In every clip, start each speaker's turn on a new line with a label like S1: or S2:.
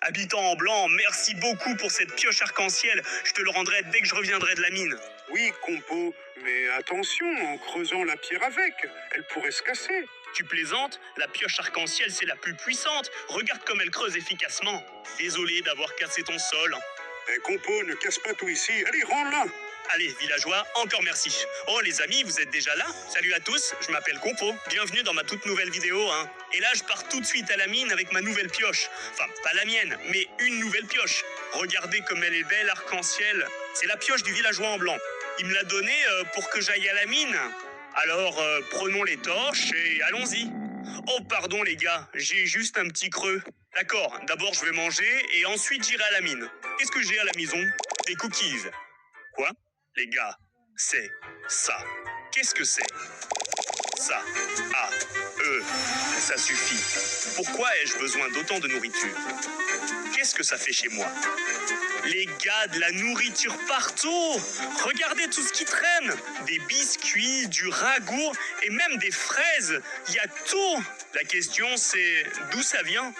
S1: Habitant en blanc, merci beaucoup pour cette pioche arc-en-ciel. Je te le rendrai dès que je reviendrai de la mine.
S2: Oui, Compo, mais attention, en creusant la pierre avec, elle pourrait se casser.
S1: Tu plaisantes? La pioche arc-en-ciel, c'est la plus puissante. Regarde comme elle creuse efficacement. Désolé d'avoir cassé ton sol.
S2: Eh, Compo, ne casse pas tout ici. Allez, rends-la.
S1: Allez, villageois, encore merci. Oh les amis, vous êtes déjà là? Salut à tous, je m'appelle Compo. Bienvenue dans ma toute nouvelle vidéo. Et là, je pars tout de suite à la mine avec ma nouvelle pioche. Enfin, pas la mienne, mais une nouvelle pioche. Regardez comme elle est belle, arc-en-ciel. C'est la pioche du villageois en blanc. Il me l'a donnée pour que j'aille à la mine. Alors, prenons les torches et allons-y. Oh, pardon les gars, j'ai juste un petit creux. D'accord, d'abord je vais manger et ensuite j'irai à la mine. Qu'est-ce que j'ai à la maison? Des cookies. Quoi? Les gars, c'est ça. Qu'est-ce que c'est? Ça. Ah, ça suffit. Pourquoi ai-je besoin d'autant de nourriture? Qu'est-ce que ça fait chez moi? Les gars, de la nourriture partout! Regardez tout ce qui traîne! Des biscuits, du ragoût et même des fraises. Il y a tout! La question c'est d'où ça vient?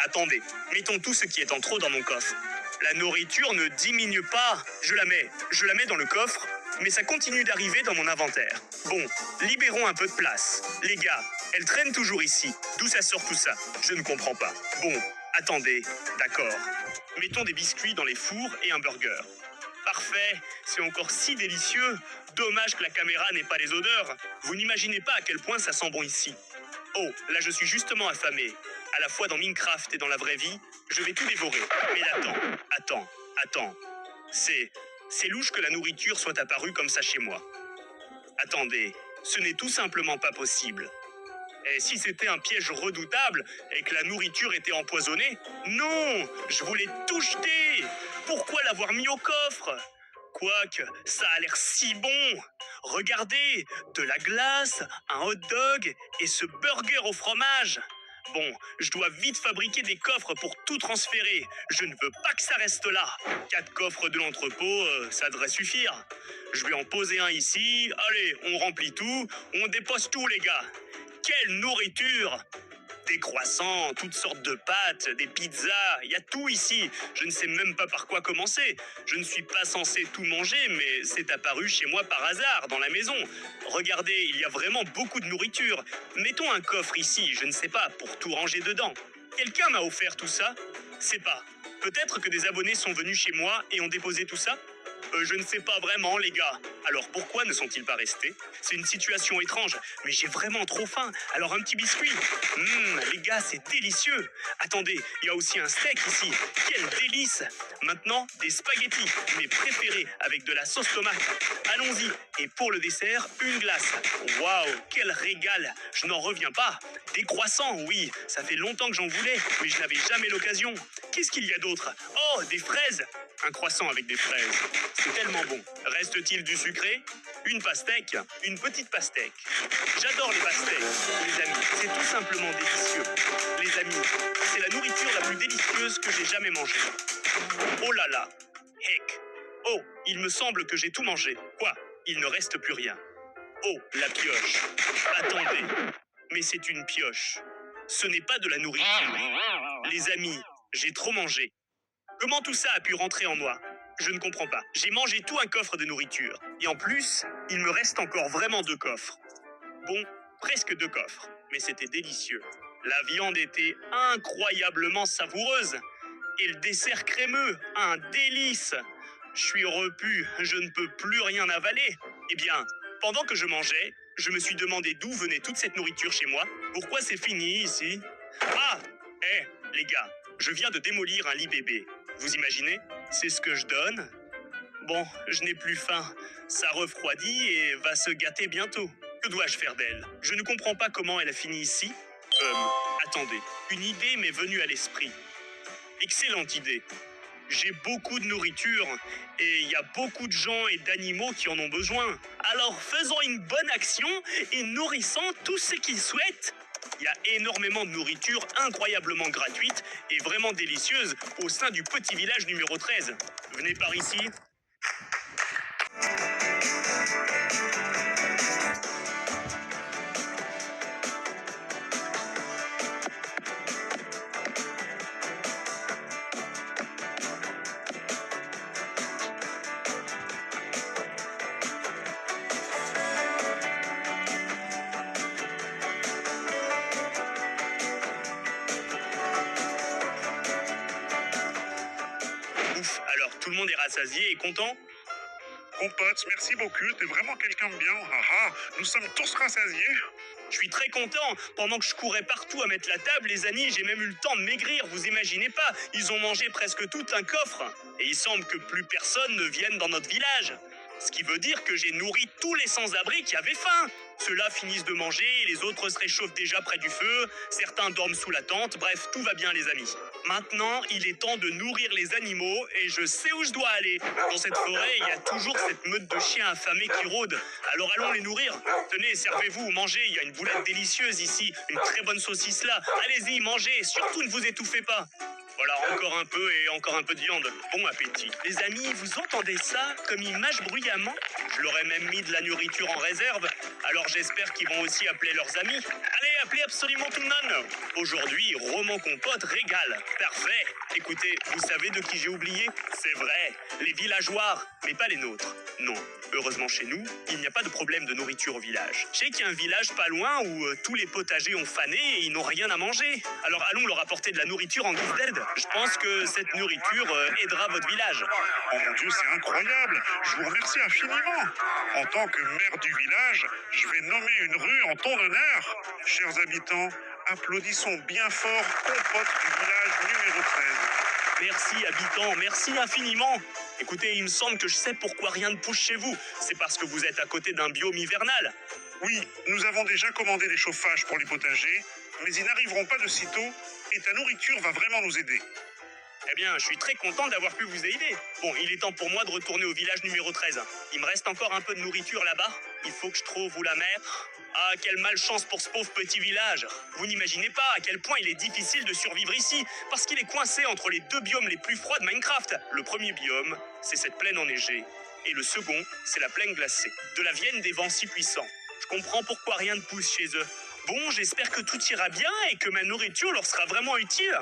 S1: Attendez, mettons tout ce qui est en trop dans mon coffre. La nourriture ne diminue pas. Je la mets dans le coffre, mais ça continue d'arriver dans mon inventaire. Bon, libérons un peu de place. Les gars, elle traîne toujours ici. D'où ça sort tout ça? Je ne comprends pas. Bon, attendez, d'accord. Mettons des biscuits dans les fours et un burger. Parfait, c'est encore si délicieux. Dommage que la caméra n'ait pas les odeurs. Vous n'imaginez pas à quel point ça sent bon ici. Oh, là je suis justement affamé. À la fois dans Minecraft et dans la vraie vie, je vais tout dévorer. Mais attends. C'est louche que la nourriture soit apparue comme ça chez moi. Attendez, ce n'est tout simplement pas possible. Et si c'était un piège redoutable et que la nourriture était empoisonnée? Non, je voulais tout jeter. Pourquoi l'avoir mis au coffre? Quoique, ça a l'air si bon. Regardez, de la glace, un hot dog et ce burger au fromage. Bon, je dois vite fabriquer des coffres pour tout transférer. Je ne veux pas que ça reste là. 4 coffres de l'entrepôt, ça devrait suffire. Je vais en poser un ici. Allez, on remplit tout. On dépose tout, les gars. Quelle nourriture! Des croissants, toutes sortes de pâtes, des pizzas, il y a tout ici. Je ne sais même pas par quoi commencer. Je ne suis pas censé tout manger, mais c'est apparu chez moi par hasard, dans la maison. Regardez, il y a vraiment beaucoup de nourriture. Mettons un coffre ici, je ne sais pas, pour tout ranger dedans. Quelqu'un m'a offert tout ça? C'est pas. Peut-être que des abonnés sont venus chez moi et ont déposé tout ça? Je ne sais pas vraiment, les gars. Alors pourquoi ne sont-ils pas restés? C'est une situation étrange, mais j'ai vraiment trop faim. Alors un petit biscuit. Les gars, c'est délicieux. Attendez, il y a aussi un steak ici. Quel délice! Maintenant, des spaghettis, mes préférés, avec de la sauce tomate. Allons-y. Et pour le dessert, une glace. Waouh, quel régal! Je n'en reviens pas. Des croissants, oui, ça fait longtemps que j'en voulais, mais je n'avais jamais l'occasion. Qu'est-ce qu'il y a d'autre? Oh, des fraises! Un croissant avec des fraises. C'est tellement bon. Reste-t-il du sucré? Une pastèque? Une petite pastèque. J'adore les pastèques, les amis. C'est tout simplement délicieux. Les amis, c'est la nourriture la plus délicieuse que j'ai jamais mangée. Oh là là. Heck. Oh, il me semble que j'ai tout mangé. Quoi? Il ne reste plus rien. Oh, la pioche. Attendez. Mais c'est une pioche. Ce n'est pas de la nourriture. Les amis, j'ai trop mangé. Comment tout ça a pu rentrer en moi? Je ne comprends pas. J'ai mangé tout un coffre de nourriture. Et en plus, il me reste encore vraiment 2 coffres. Bon, presque 2 coffres. Mais c'était délicieux. La viande était incroyablement savoureuse. Et le dessert crémeux, un délice. Je suis repu, je ne peux plus rien avaler. Eh bien, pendant que je mangeais, je me suis demandé d'où venait toute cette nourriture chez moi. Pourquoi c'est fini ici? Ah! Les gars, je viens de démolir un lit bébé. Vous imaginez? C'est ce que je donne? Bon, je n'ai plus faim. Ça refroidit et va se gâter bientôt. Que dois-je faire d'elle? Je ne comprends pas comment elle a fini ici. Attendez, une idée m'est venue à l'esprit. Excellente idée. J'ai beaucoup de nourriture et il y a beaucoup de gens et d'animaux qui en ont besoin. Alors faisons une bonne action et nourrissons tous ceux qui souhaitent. Il y a énormément de nourriture incroyablement gratuite et vraiment délicieuse au sein du petit village numéro 13. Venez par ici. Ouf, alors tout le monde est rassasié et content?
S2: Compote, merci beaucoup, t'es vraiment quelqu'un de bien. Ah ah, nous sommes tous rassasiés.
S1: Je suis très content. Pendant que je courais partout à mettre la table, les amis, j'ai même eu le temps de maigrir, vous imaginez pas. Ils ont mangé presque tout un coffre. Et il semble que plus personne ne vienne dans notre village. Ce qui veut dire que j'ai nourri tous les sans-abri qui avaient faim. Ceux-là finissent de manger, les autres se réchauffent déjà près du feu, certains dorment sous la tente, bref, tout va bien les amis. Maintenant, il est temps de nourrir les animaux et je sais où je dois aller. Dans cette forêt, il y a toujours cette meute de chiens affamés qui rôdent. Alors allons les nourrir. Tenez, servez-vous, mangez, il y a une boulette délicieuse ici, une très bonne saucisse là. Allez-y, mangez, surtout ne vous étouffez pas. Voilà, encore un peu et encore un peu de viande. Bon appétit. Les amis, vous entendez ça? Comme ils mâchent bruyamment? Je leur ai même mis de la nourriture en réserve, alors j'espère qu'ils vont aussi appeler leurs amis. Allez, appelez absolument tout le monde. Aujourd'hui, Roman Compote régale. Parfait. Écoutez, vous savez de qui j'ai oublié? C'est vrai, les villageois, mais pas les nôtres. Non, heureusement chez nous, il n'y a pas de problème de nourriture au village. Je sais qu'il y a un village pas loin où tous les potagers ont fané et ils n'ont rien à manger. Alors allons leur apporter de la nourriture en guise d'aide. Je pense que cette nourriture aidera votre village.
S2: Oh mon Dieu, c'est incroyable. Je vous remercie infiniment. En tant que maire du village, je vais nommer une rue en ton honneur. Chers habitants, applaudissons bien fort Compote du village numéro 13.
S1: Merci habitants, merci infiniment. Écoutez, il me semble que je sais pourquoi rien ne pousse chez vous. C'est parce que vous êtes à côté d'un biome hivernal.
S2: Oui, nous avons déjà commandé des chauffages pour les potagers, mais ils n'arriveront pas de sitôt et ta nourriture va vraiment nous aider.
S1: Eh bien, je suis très content d'avoir pu vous aider. Bon, il est temps pour moi de retourner au village numéro 13. Il me reste encore un peu de nourriture là-bas. Il faut que je trouve où la mettre. Ah, quelle malchance pour ce pauvre petit village. Vous n'imaginez pas à quel point il est difficile de survivre ici, parce qu'il est coincé entre les deux biomes les plus froids de Minecraft. Le premier biome, c'est cette plaine enneigée. Et le second, c'est la plaine glacée. De la vienne des vents si puissants. Je comprends pourquoi rien ne pousse chez eux. Bon, j'espère que tout ira bien et que ma nourriture leur sera vraiment utile.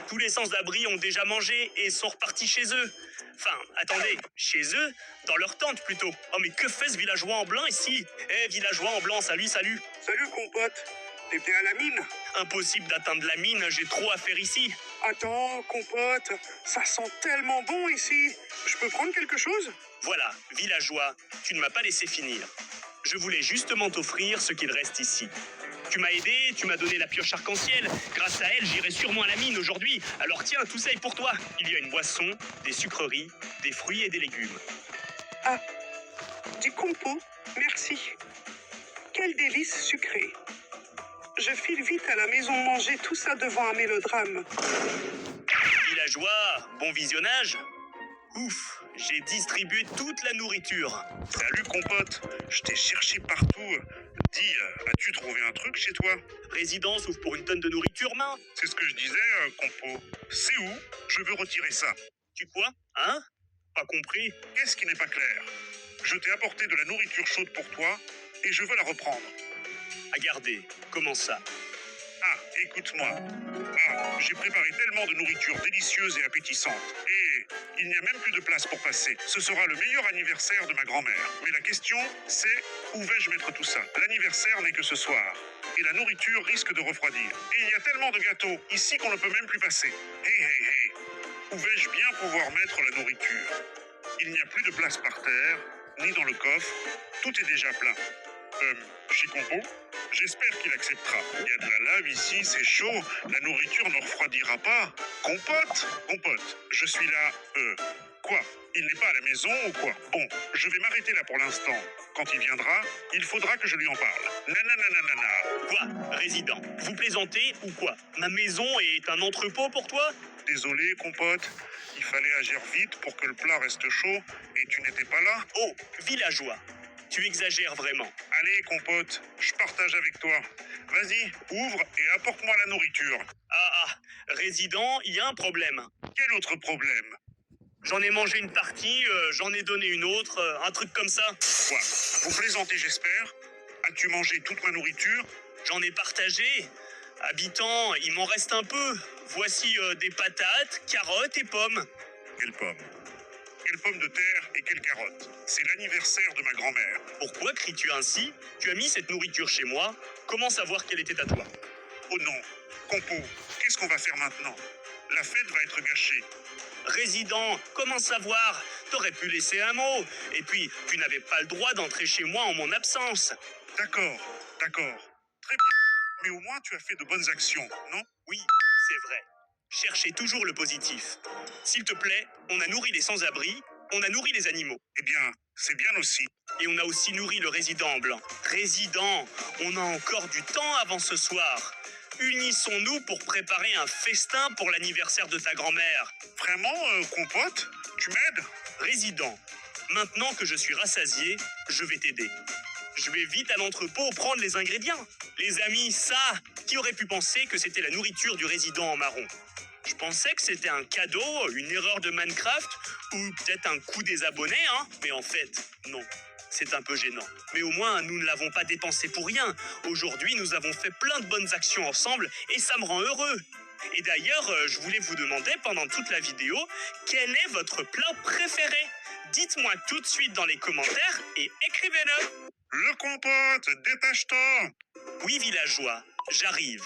S1: Tous les sans-abri ont déjà mangé et sont repartis chez eux. Enfin, attendez, chez eux? Dans leur tente plutôt. Oh mais que fait ce villageois en blanc ici? Eh, villageois en blanc, salut, salut.
S2: Salut Compote, t'es bien à la mine?
S1: Impossible d'atteindre la mine, j'ai trop à faire ici.
S2: Attends, Compote, ça sent tellement bon ici. Je peux prendre quelque chose?
S1: Voilà, villageois, tu ne m'as pas laissé finir. Je voulais justement t'offrir ce qu'il reste ici. Tu m'as aidé, tu m'as donné la pioche arc-en-ciel. Grâce à elle, j'irai sûrement à la mine aujourd'hui. Alors tiens, tout ça est pour toi. Il y a une boisson, des sucreries, des fruits et des légumes.
S3: Ah, du compo, merci. Quel délice sucré. Je file vite à la maison manger tout ça devant un mélodrame.
S1: Villageois, bon visionnage. Ouf, j'ai distribué toute la nourriture.
S2: Salut Compote, je t'ai cherché partout. Dis, as-tu trouvé un truc chez toi?
S1: Résidence ouvre pour une tonne de nourriture, main.
S2: C'est ce que je disais, Compo. C'est où? Je veux retirer ça.
S1: Tu quoi? Hein? Pas compris?
S2: Qu'est-ce qui n'est pas clair? Je t'ai apporté de la nourriture chaude pour toi et je veux la reprendre.
S1: À garder. Comment ça?
S2: Ah, écoute-moi. Ah, j'ai préparé tellement de nourriture délicieuse et appétissante. Et il n'y a même plus de place pour passer. Ce sera le meilleur anniversaire de ma grand-mère. Mais la question, c'est où vais-je mettre tout ça? L'anniversaire n'est que ce soir. Et la nourriture risque de refroidir. Et il y a tellement de gâteaux ici qu'on ne peut même plus passer. Hé, hé, hé. Où vais-je bien pouvoir mettre la nourriture? Il n'y a plus de place par terre, ni dans le coffre. Tout est déjà plein. Chez Compo? J'espère qu'il acceptera. Il y a de la lave ici, c'est chaud. La nourriture ne refroidira pas. Compote? Compote, je suis là. Quoi? Il n'est pas à la maison ou quoi? Bon, je vais m'arrêter là pour l'instant. Quand il viendra, il faudra que je lui en parle. Nanananana.
S1: Quoi? Résident, vous plaisantez ou quoi? Ma maison est un entrepôt pour toi?
S2: Désolé, Compote. Il fallait agir vite pour que le plat reste chaud et tu n'étais pas là.
S1: Oh, villageois, tu exagères vraiment.
S2: Allez, Compote, je partage avec toi. Vas-y, ouvre et apporte-moi la nourriture.
S1: Ah, résident, il y a un problème.
S2: Quel autre problème?
S1: J'en ai mangé une partie, j'en ai donné une autre, un truc comme ça.
S2: Quoi? Vous plaisantez, j'espère? As-tu mangé toute ma nourriture?
S1: J'en ai partagé. Habitant, il m'en reste un peu. Voici des patates, carottes et pommes.
S2: Quelles pommes? Quelles pommes de terre et quelles carottes? C'est l'anniversaire de ma grand-mère.
S1: Pourquoi cries-tu ainsi? Tu as mis cette nourriture chez moi. Comment savoir qu'elle était à toi?
S2: Oh non, Compo, qu'est-ce qu'on va faire maintenant? La fête va être gâchée.
S1: Résident, comment savoir? T'aurais pu laisser un mot. Et puis, tu n'avais pas le droit d'entrer chez moi en mon absence.
S2: D'accord, d'accord. Très bien. Mais au moins, tu as fait de bonnes actions, non?
S1: Oui, c'est vrai. Cherchez toujours le positif. S'il te plaît, on a nourri les sans-abri, on a nourri les animaux.
S2: Eh bien, c'est bien aussi.
S1: Et on a aussi nourri le résident blanc. Résident, on a encore du temps avant ce soir. Unissons-nous pour préparer un festin pour l'anniversaire de ta grand-mère.
S2: Vraiment, compote? Tu m'aides?
S1: Résident, maintenant que je suis rassasié, je vais t'aider. Je vais vite à l'entrepôt prendre les ingrédients. Les amis, ça, qui aurait pu penser que c'était la nourriture du résident en marron? Je pensais que c'était un cadeau, une erreur de Minecraft, ou peut-être un coup des abonnés, hein. Mais en fait, non. C'est un peu gênant. Mais au moins, nous ne l'avons pas dépensé pour rien. Aujourd'hui, nous avons fait plein de bonnes actions ensemble et ça me rend heureux. Et d'ailleurs, je voulais vous demander pendant toute la vidéo, quel est votre plat préféré? Dites-moi tout de suite dans les commentaires et écrivez-le.
S2: Le compote, dépêche-toi!
S1: Oui, villageois, j'arrive.